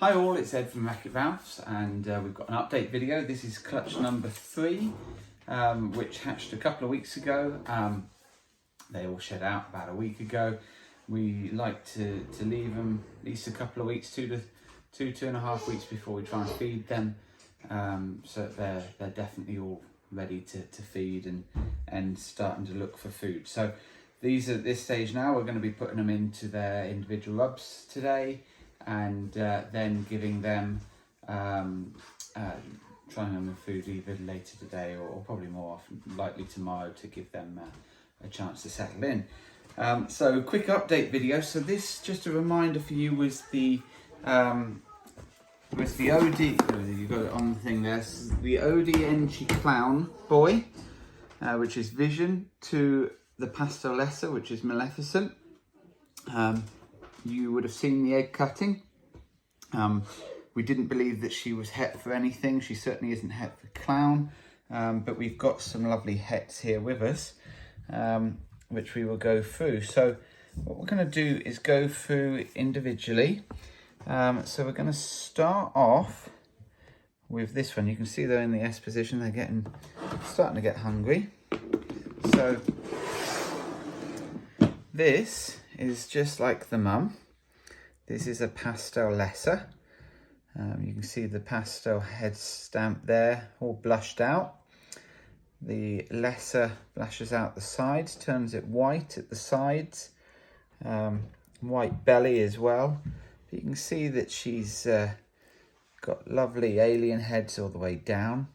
Hi all, it's Ed from Racket Valves, and we've got an update video. This is clutch number 3, which hatched a couple of weeks ago. They all shed out about a week ago. We like to leave them at least a couple of weeks, two and a half weeks before we try and feed them, so that they're definitely all ready to feed and starting to look for food. So these are at this stage now. We're going to be putting them into their individual rubs today, and then giving them, trying them with food either later today or probably more often, likely tomorrow, to give them a chance to settle in. So quick update video. So this, just a reminder for you, was the OD, you got it on the thing there, the OD Enchi clown boy, which is Vision, to the Pastel, which is Maleficent. You would have seen the egg cutting. We didn't believe that she was het for anything. She certainly isn't het for clown, but we've got some lovely hets here with us, which we will go through. So what we're going to do is go through individually. So we're going to start off with this one. You can see they're in the S position. They're starting to get hungry. So this is just like the mum. This is a Pastel. You can see the Pastel head stamp there, all blushed out. The lesser blushes out the sides, turns it white at the sides, white belly as well. But you can see that she's got lovely alien heads all the way down.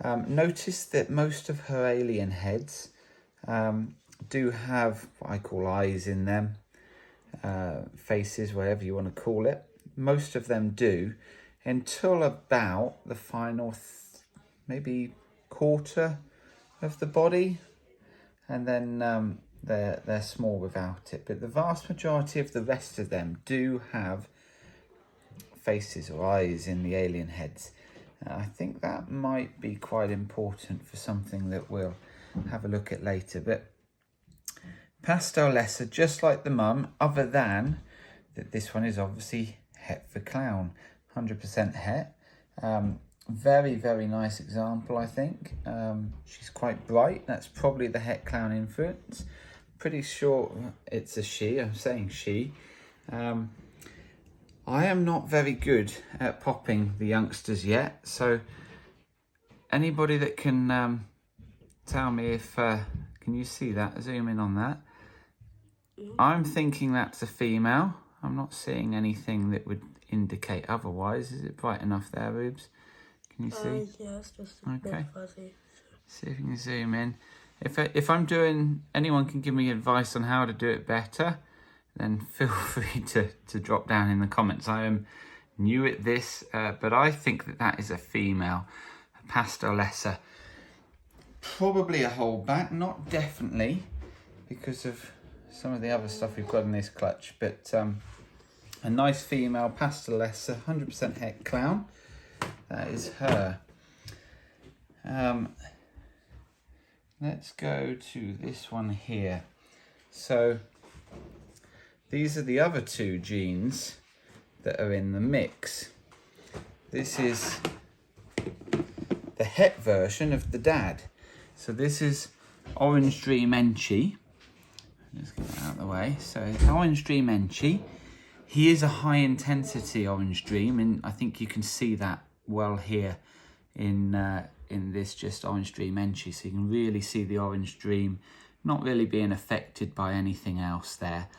Notice that most of her alien heads do have what I call eyes in them, faces, whatever you want to call it. Most of them do, until about the final maybe quarter of the body, and then they're small without it. But the vast majority of the rest of them do have faces or eyes in the alien heads. I think that might be quite important for something that we'll have a look at later. But Pastel, just like the mum, other than that this one is obviously het for clown, 100% het. Very, very nice example, I think. She's quite bright. That's probably the het clown influence. Pretty sure it's a she. I'm saying she. I am not very good at popping the youngsters yet, so anybody that can tell me if can you see that? Zoom in on that. I'm thinking that's a female. I'm not seeing anything that would indicate otherwise. Is it bright enough there, Rubes? Can you see? Yeah, it's just a bit fuzzy. See if you can zoom in. If I'm doing, anyone can give me advice on how to do it better, then feel free to drop down in the comments. I am new at this, but I think that is a female, a Pastel. Probably a holdback, not definitely, because of some of the other stuff we've got in this clutch, but a nice female Pastel, 100% het clown. That is her. Let's go to this one here. So these are the other two genes that are in the mix. This is the het version of the dad. So this is Orange Dream Enchi. Just get that out of the way. So Orange Dream Enchi. He is a high intensity Orange Dream, and I think you can see that well here in this just Orange Dream Enchi. So you can really see the Orange Dream not really being affected by anything else there.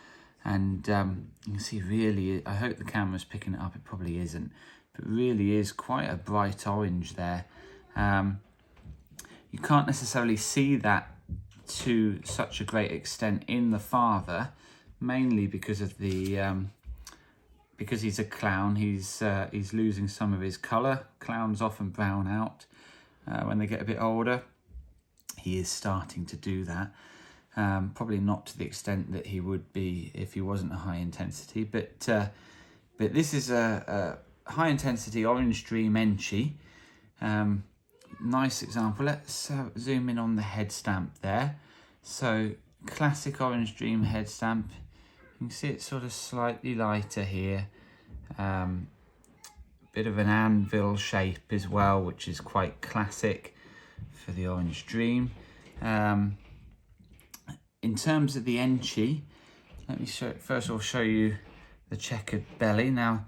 And you can see really, I hope the camera's picking it up, it probably isn't, but really is quite a bright orange there. You can't necessarily see that to such a great extent in the father, mainly because of the because he's a clown. He's losing some of his colour. Clowns often brown out when they get a bit older. He is starting to do that. Probably not to the extent that he would be if he wasn't a high intensity, but this is a high intensity Orange Dream Enchi. Nice example. Let's zoom in on the head stamp there. So classic Orange Dream head stamp. You can see it's sort of slightly lighter here. bit of an anvil shape as well, which is quite classic for the Orange Dream. In terms of the Enchi, let me first of all show you the checkered belly. Now,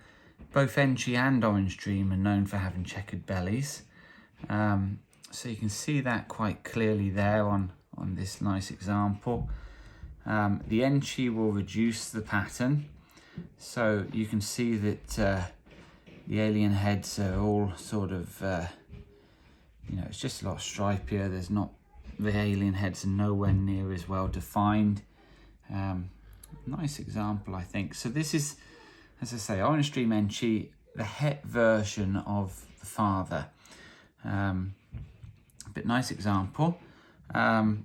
both Enchi and Orange Dream are known for having checkered bellies. So you can see that quite clearly there on this nice example. The Enchi will reduce the pattern. So you can see that the alien heads are all sort of, it's just a lot stripier. There's not, the alien heads are nowhere near as well defined. Nice example, I think. So this is, as I say, Orange Dream Enchi, the het version of the father. But nice example. And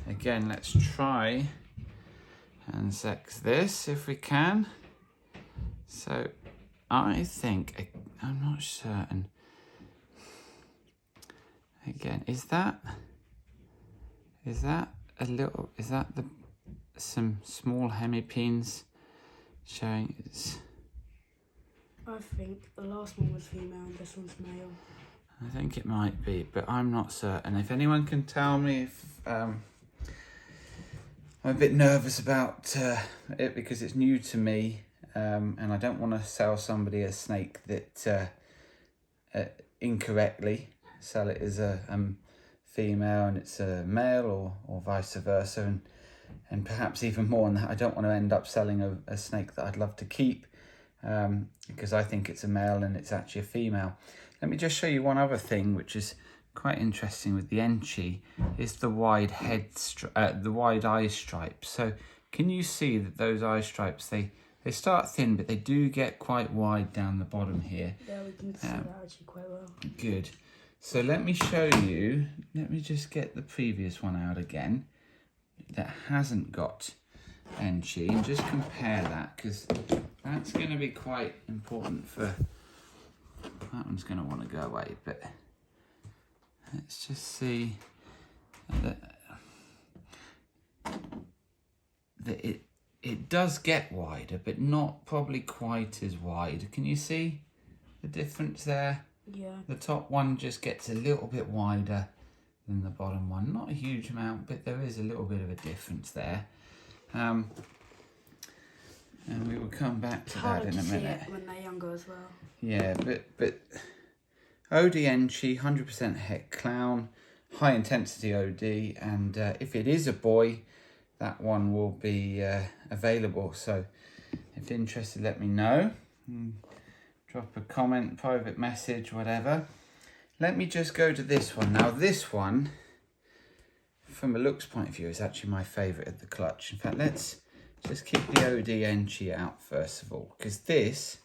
again, let's try and sex this if we can. So I think, I'm not certain. Again, is that some small hemipenes showing it's? I think the last one was female and this one's male. I think it might be, but I'm not certain. If anyone can tell me if I'm a bit nervous about it because it's new to me, and I don't want to sell somebody a snake that incorrectly sell it as a female and it's a male, or vice versa, and perhaps even more than that. I don't want to end up selling a snake that I'd love to keep because I think it's a male and it's actually a female. Let me just show you one other thing which is quite interesting with the Enchi, is the wide the wide eye stripes. So can you see that those eye stripes, they start thin, but they do get quite wide down the bottom here. Yeah, we can see that actually quite well. Good. So let me show you, let me just get the previous one out again that hasn't got Enchi, and just compare that, because that's going to be quite important for, that one's going to want to go away, but let's just see that it does get wider, but not probably quite as wide. Can you see the difference there? Yeah. The top one just gets a little bit wider than the bottom one. Not a huge amount, but there is a little bit of a difference there. And we will come back to that in a minute. When they're younger as well. Yeah, but OD Enchi, 100% het clown, high intensity OD, and if it is a boy, that one will be available. So if you're interested, let me know. Drop a comment, private message, whatever. Let me just go to this one. Now this one, from a looks point of view, is actually my favourite of the clutch. In fact, let's just keep the OD Enchi out first of all, because this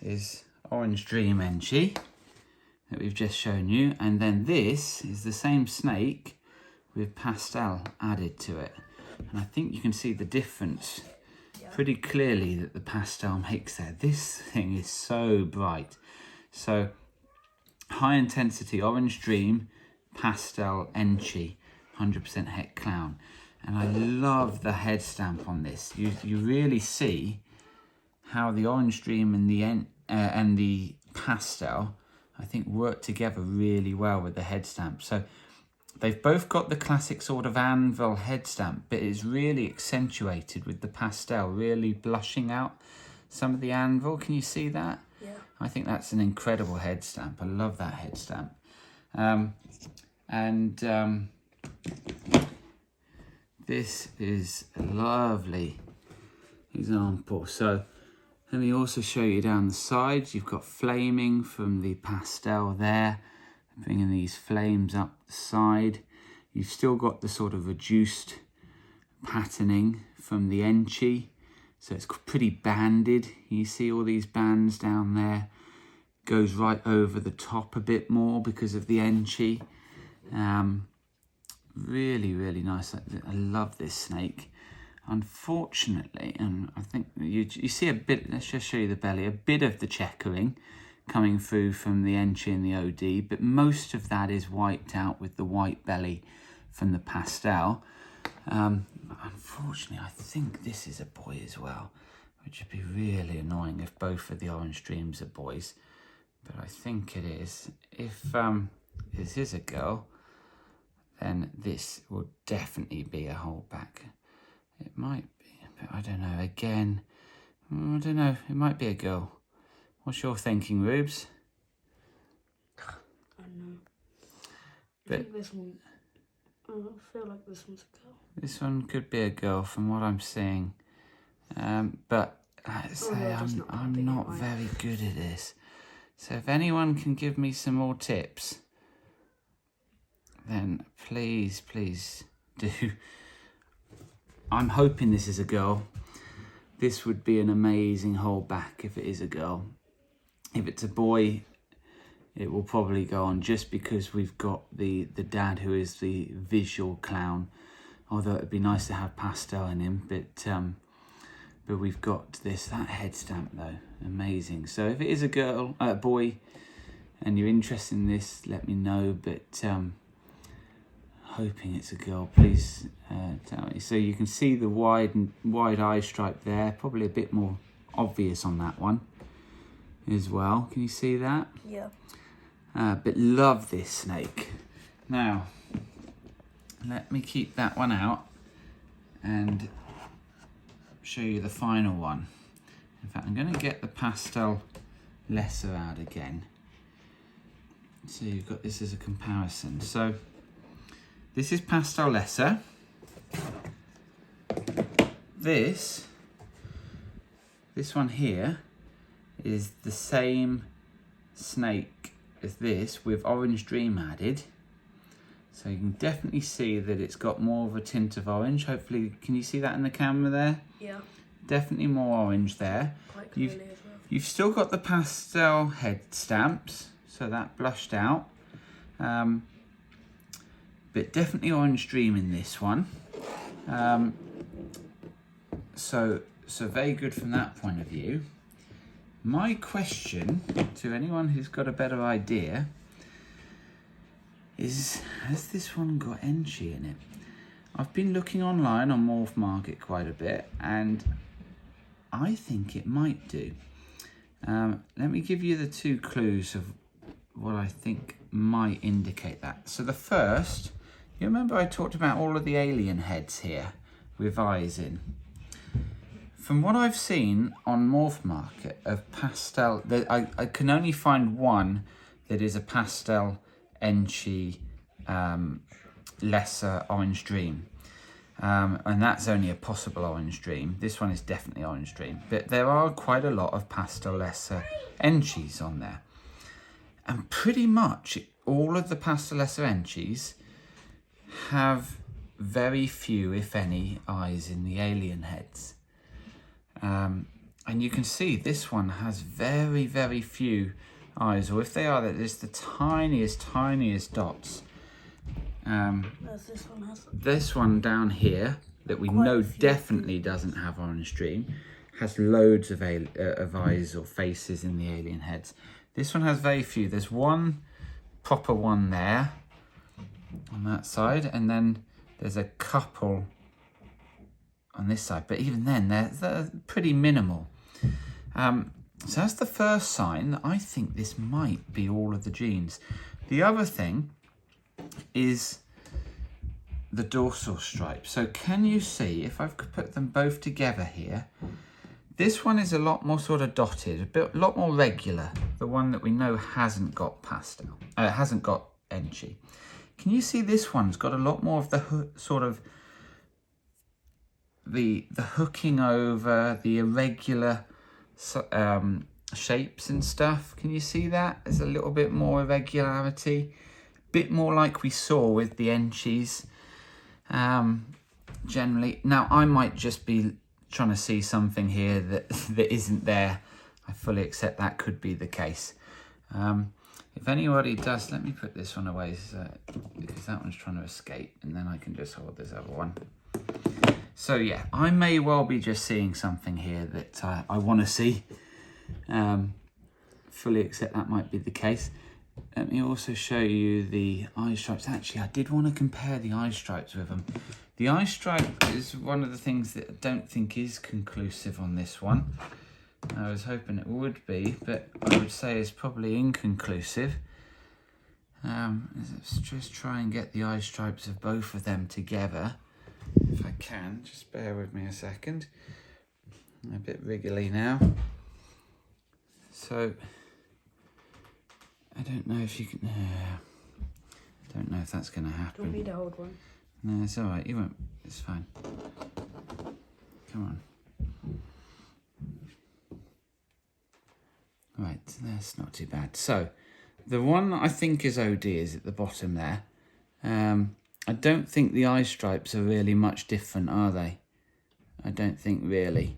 is Orange Dream Enchi that we've just shown you, and then this is the same snake with Pastel added to it. And I think you can see the difference pretty clearly that the Pastel makes there. This thing is so bright. So high intensity Orange Dream, Pastel Enchi, 100% het clown. And I love the head stamp on this. You really see how the Orange Dream and the Pastel, I think, work together really well with the head stamp. So they've both got the classic sort of anvil head stamp, but it's really accentuated with the Pastel, really blushing out some of the anvil. Can you see that? Yeah. I think that's an incredible head stamp. I love that head stamp. This is a lovely example. So let me also show you down the sides. You've got flaming from the Pastel there, bringing these flames up the side. You've still got the sort of reduced patterning from the Enchi, so it's pretty banded. You see all these bands down there. Goes right over the top a bit more because of the Enchi. Really, really nice. I love this snake. Unfortunately, and I think you see a bit, let's just show you the belly, a bit of the checkering coming through from the Enchi and the OD, but most of that is wiped out with the white belly from the Pastel. Unfortunately, I think this is a boy as well. which would be really annoying if both of the orange streams are boys, but I think it is. If this is a girl, then this will definitely be a holdback. It might be, but I don't know. Again, I don't know. It might be a girl. What's your thinking, Rubes? I don't know. I But think this one. I feel like this one's a girl. this one could be a girl from what I'm seeing. But I say I'm not very good at this. So if anyone can give me some more tips, then please do. I'm hoping this is a girl. This would be an amazing holdback if it is a girl. If it's a boy, it will probably go on just because we've got the dad who is the visual clown. Although it'd be nice to have Pastel in him, but we've got that head stamp though, amazing. So if it is a girl, boy, and you're interested in this, let me know. But hoping it's a girl, please tell me. So you can see the wide eye stripe there, probably a bit more obvious on that one as well. Can you see that? Yeah. But love this snake. Now, let me keep that one out and show you the final one. In fact, I'm going to get the Pastel Lesser out again. So you've got this as a comparison. So this is Pastel Lesser. This one here is the same snake as this with Orange Dream added. So you can definitely see that it's got more of a tint of orange. Hopefully, can you see that in the camera there? Yeah. Definitely more orange there. Quite clearly as well. You've still got the pastel head stamps, so that blushed out. But definitely Orange Dream in this one. So very good from that point of view. My question to anyone who's got a better idea is, has this one got Enchi in it? I've been looking online on Morph Market quite a bit, and I think it might do. Let me give you the two clues of what I think might indicate that. So the first, you remember I talked about all of the alien heads here with eyes in. From what I've seen on Morph Market of pastel, I can only find one that is a pastel Enchi Lesser Orange Dream. And that's only a possible Orange Dream. This one is definitely Orange Dream. But there are quite a lot of Pastel Lesser Enchis on there. And pretty much all of the Pastel Lesser Enchis have very few, if any, eyes in the alien heads. And you can see this one has very, very few eyes. Or if they are, there's the tiniest dots. This one down here that we know definitely doesn't have Orange Dream has loads of eyes or faces in the alien heads. This one has very few. There's one proper one there on that side, and then there's a couple on this side, but even then they're pretty minimal. So that's the first sign that I think this might be all of the genes. The other thing is the dorsal stripe. So can you see, if I could put them both together here, this one is a lot more sort of dotted, a lot more regular. The one that we know hasn't got pastel, hasn't got Enchi. Can you see this one's got a lot more of the sort of the hooking over, the irregular shapes and stuff? Can you see that? There's a little bit more irregularity, bit more like we saw with the Enchis generally. Now I might just be trying to see something here that isn't there. I fully accept that could be the case. If anybody does, let me put this one away because that one's trying to escape, and then I can just hold this other one. So yeah, I may well be just seeing something here that I want to see. Fully accept that might be the case. let me also show you the eye stripes. Actually, I did want to compare the eye stripes with them. The eye stripe is one of the things that I don't think is conclusive on this one. I was hoping it would be, but I would say it's probably inconclusive. Let's just try and get the eye stripes of both of them together, if I can. Just bear with me a second. I'm a bit wriggly now. So, I don't know if you can... I don't know if that's going to happen. Do you want me to hold one? No, it's all right. You won't. It's fine. Come on. Right, that's not too bad. So, the one I think is OD is at the bottom there. I don't think the eye stripes are really much different, are they? I don't think really.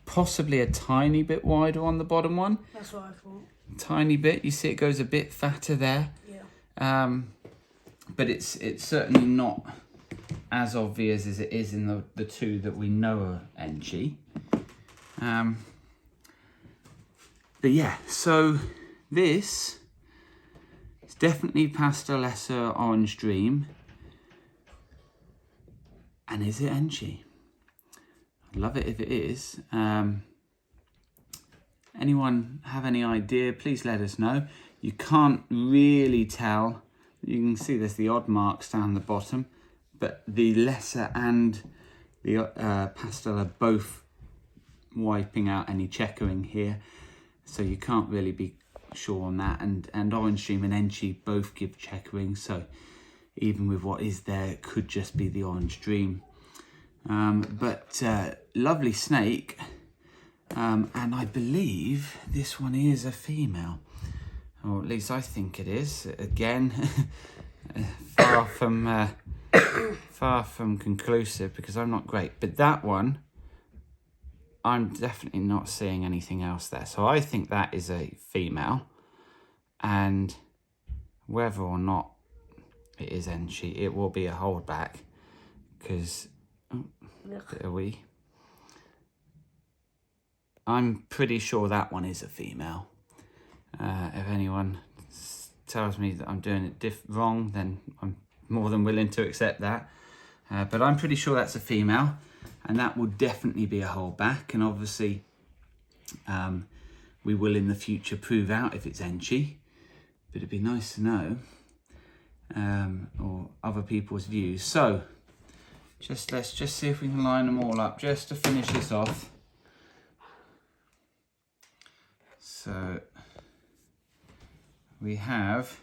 Possibly a tiny bit wider on the bottom one. That's what I thought. Tiny bit. You see it goes a bit fatter there. Yeah. But it's certainly not as obvious as it is in the two that we know are Enchi. But yeah, so this is definitely Pastel Lesser Orange Dream. And is it Enchi? I'd love it if it is. Anyone have any idea? Please let us know. You can't really tell. You can see there's the odd marks down the bottom, but the Lesser and the Pastel are both wiping out any checkering here. So you can't really be sure on that. And Orange Dream and Enchi both give checkering. So even with what is there, it could just be the Orange Dream. But lovely snake. And I believe this one is a female. Or at least I think it is. Again, far from conclusive because I'm not great. But that one, I'm definitely not seeing anything else there. So I think that is a female. And whether or not it is Enchi, it will be a holdback. Because, I'm pretty sure that one is a female. If anyone tells me that I'm doing it wrong, then I'm more than willing to accept that. But I'm pretty sure that's a female. And that will definitely be a holdback. And obviously, we will in the future prove out if it's Enchi. But it'd be nice to know, or other people's views. So, let's just see if we can line them all up just to finish this off. So, we have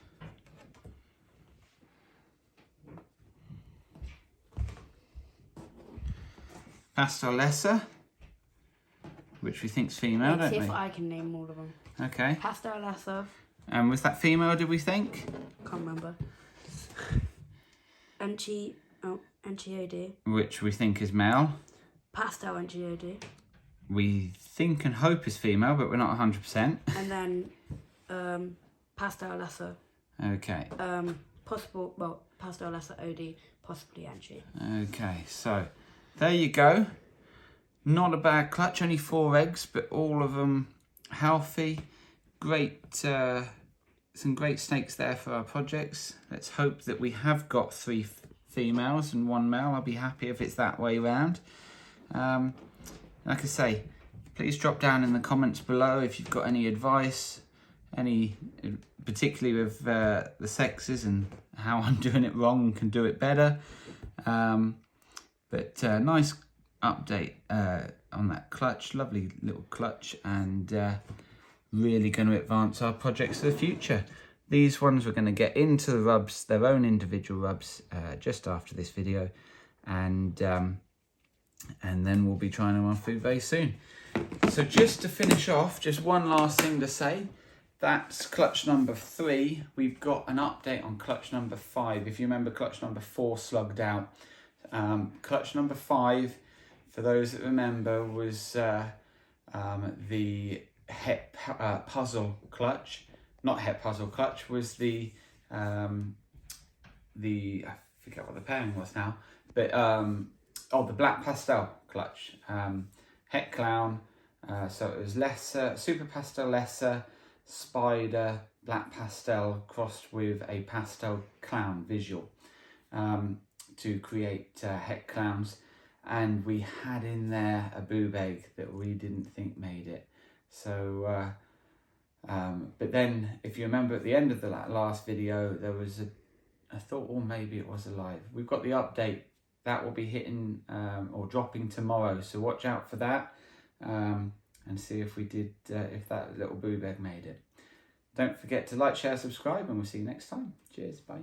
Pastel Lesser, which we think's female, Let's don't see we? if I can name all of them. Okay. Pastel Lesser. And was that female, did we think? Can't remember. Enchi OD. Which we think is male. Pastel Enchi OD. We think and hope is female, but we're not 100%. And then Pastel Lesser. Okay. Pastel Lesser OD, possibly Enchi. Okay, so there you go. Not a bad clutch, only 4 eggs, but all of them healthy. Great, some great snakes there for our projects. Let's hope that we have got 3 females and 1 male. I'll be happy if it's that way round. Like I say, please drop down in the comments below if you've got any advice, particularly with the sexes and how I'm doing it wrong and can do it better. But nice update on that clutch, lovely little clutch, and really going to advance our projects for the future. These ones we're going to get into the rubs, their own individual rubs, just after this video, and then we'll be trying them on food very soon. So just to finish off, just one last thing to say. That's clutch number 3. We've got an update on clutch number 5. If you remember, clutch number 4 slugged out. Clutch number 5, for those that remember, was the het puzzle clutch. Not het puzzle clutch, was the I forget what the pairing was now, but the black pastel clutch. Het clown. So it was Lesser, Super Pastel Lesser, Spider, black pastel crossed with a pastel clown visual to create het clowns, and we had in there a boob egg that we didn't think made it. So but then if you remember at the end of the last video there was a thought, or maybe it was alive. We've got the update that will be hitting or dropping tomorrow, so watch out for that and see if we did if that little boob egg made it. Don't forget to like, share, subscribe, and we'll see you next time. Cheers, bye.